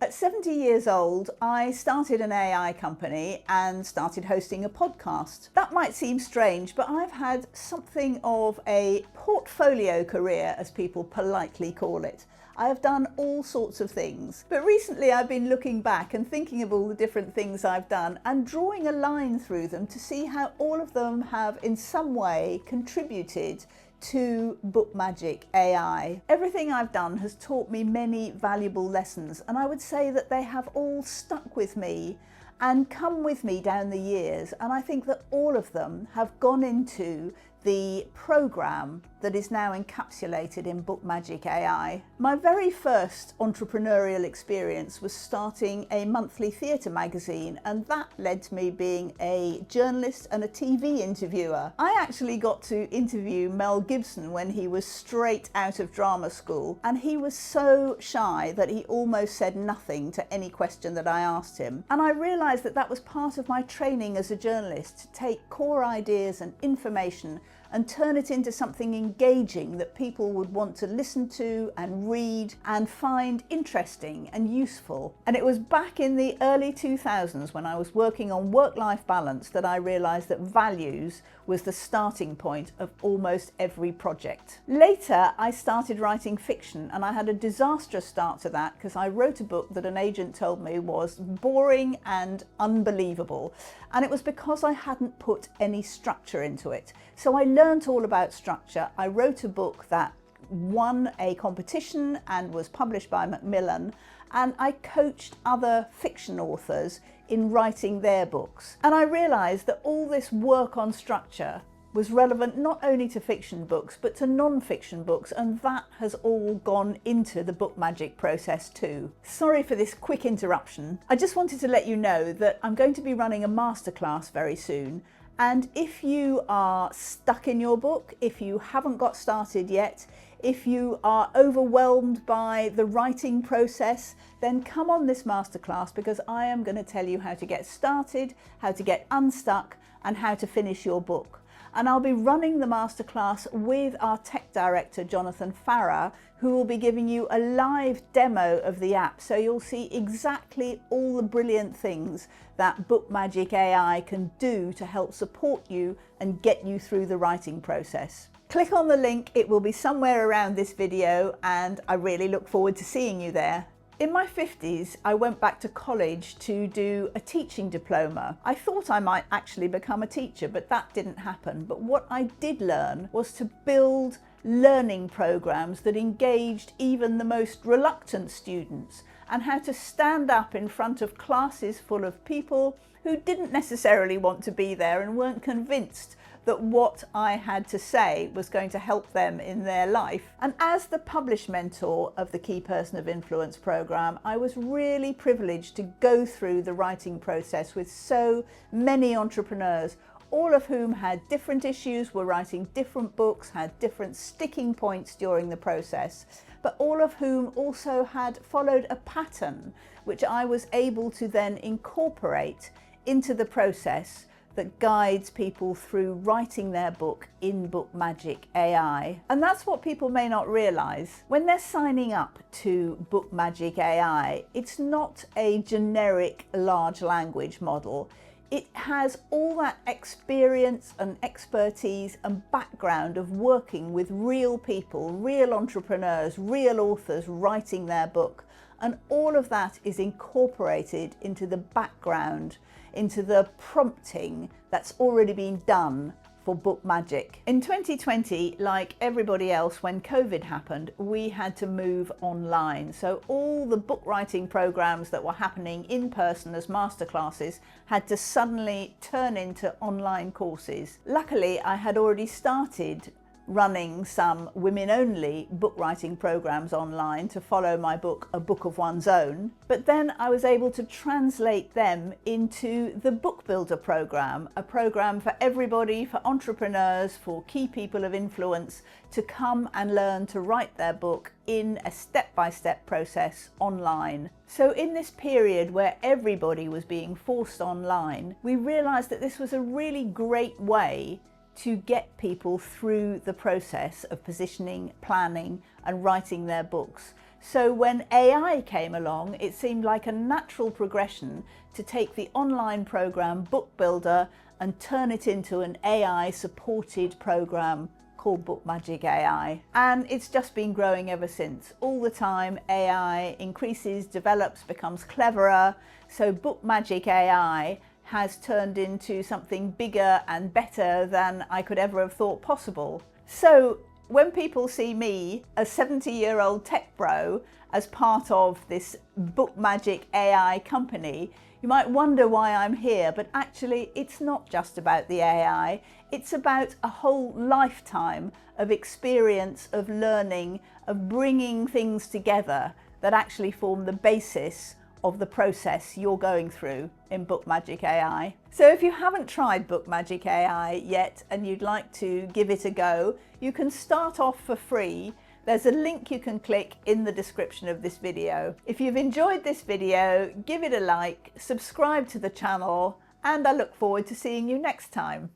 At 70 years old, I started an AI company and started hosting a podcast. That might seem strange, but I've had something of a portfolio career, as people politely call it. I have done all sorts of things, but recently I've been looking back and thinking of all the different things I've done and drawing a line through them to see how all of them have in some way contributed to Book Magic AI. Everything I've done has taught me many valuable lessons, and I would say that they have all stuck with me and come with me down the years, and I think that all of them have gone into the program that is now encapsulated in Book Magic AI. My very first entrepreneurial experience was starting a monthly theatre magazine, and that led to me being a journalist and a TV interviewer. I actually got to interview Mel Gibson when he was straight out of drama school, and he was so shy that he almost said nothing to any question that I asked him. And I realised that that was part of my training as a journalist, to take core ideas and information and turn it into something engaging that people would want to listen to and read and find interesting and useful. And it was back in the early 2000s, when I was working on work-life balance, that I realised that values was the starting point of almost every project. Later, I started writing fiction, and I had a disastrous start to that because I wrote a book that an agent told me was boring and unbelievable. And it was because I hadn't put any structure into it. So I learned all about structure. I wrote a book that won a competition and was published by Macmillan, and I coached other fiction authors in writing their books. And I realised that all this work on structure was relevant not only to fiction books but to non-fiction books, and that has all gone into the Book Magic process too. Sorry for this quick interruption. I just wanted to let you know that I'm going to be running a masterclass very soon, and if you are stuck in your book, if you haven't got started yet, if you are overwhelmed by the writing process, then come on this masterclass, because I am going to tell you how to get started, how to get unstuck, and how to finish your book. And I'll be running the masterclass with our tech director, Jonathan Farrar, who will be giving you a live demo of the app. So you'll see exactly all the brilliant things that Book Magic AI can do to help support you and get you through the writing process. Click on the link, it will be somewhere around this video, and I really look forward to seeing you there. In my 50s, I went back to college to do a teaching diploma. I thought I might actually become a teacher, but that didn't happen. But what I did learn was to build learning programs that engaged even the most reluctant students, and how to stand up in front of classes full of people who didn't necessarily want to be there and weren't convinced that what I had to say was going to help them in their life. And as the published mentor of the Key Person of Influence program, I was really privileged to go through the writing process with so many entrepreneurs, all of whom had different issues, were writing different books, had different sticking points during the process, but all of whom also had followed a pattern which I was able to then incorporate into the process that guides people through writing their book in Book Magic AI. And that's what people may not realise. When they're signing up to Book Magic AI, it's not a generic large language model. It has all that experience and expertise and background of working with real people, real entrepreneurs, real authors writing their book. And all of that is incorporated into the background, into the prompting that's already been done for Book Magic. In 2020, like everybody else, when COVID happened, we had to move online. So all the book writing programs that were happening in person as masterclasses had to suddenly turn into online courses. Luckily, I had already started running some women-only book writing programs online to follow my book, A Book of One's Own. But then I was able to translate them into the Book Builder program, a program for everybody, for entrepreneurs, for key people of influence to come and learn to write their book in a step-by-step process online. So in this period where everybody was being forced online, we realized that this was a really great way to get people through the process of positioning, planning, and writing their books, So when AI came along, it seemed like a natural progression to take the online program Book Builder and turn it into an AI supported program called Book Magic AI. And it's just been growing ever since. All the time AI increases, develops, becomes cleverer. So Book Magic AI has turned into something bigger and better than I could ever have thought possible. So when people see me, a 70-year-old tech bro, as part of this Book Magic AI company, you might wonder why I'm here, but actually it's not just about the AI, it's about a whole lifetime of experience, of learning, of bringing things together that actually form the basis of the process you're going through in Book Magic AI. So if you haven't tried Book Magic AI yet and you'd like to give it a go, you can start off for free. There's a link you can click in the description of this video. If you've enjoyed this video, give it a like, subscribe to the channel, and I look forward to seeing you next time.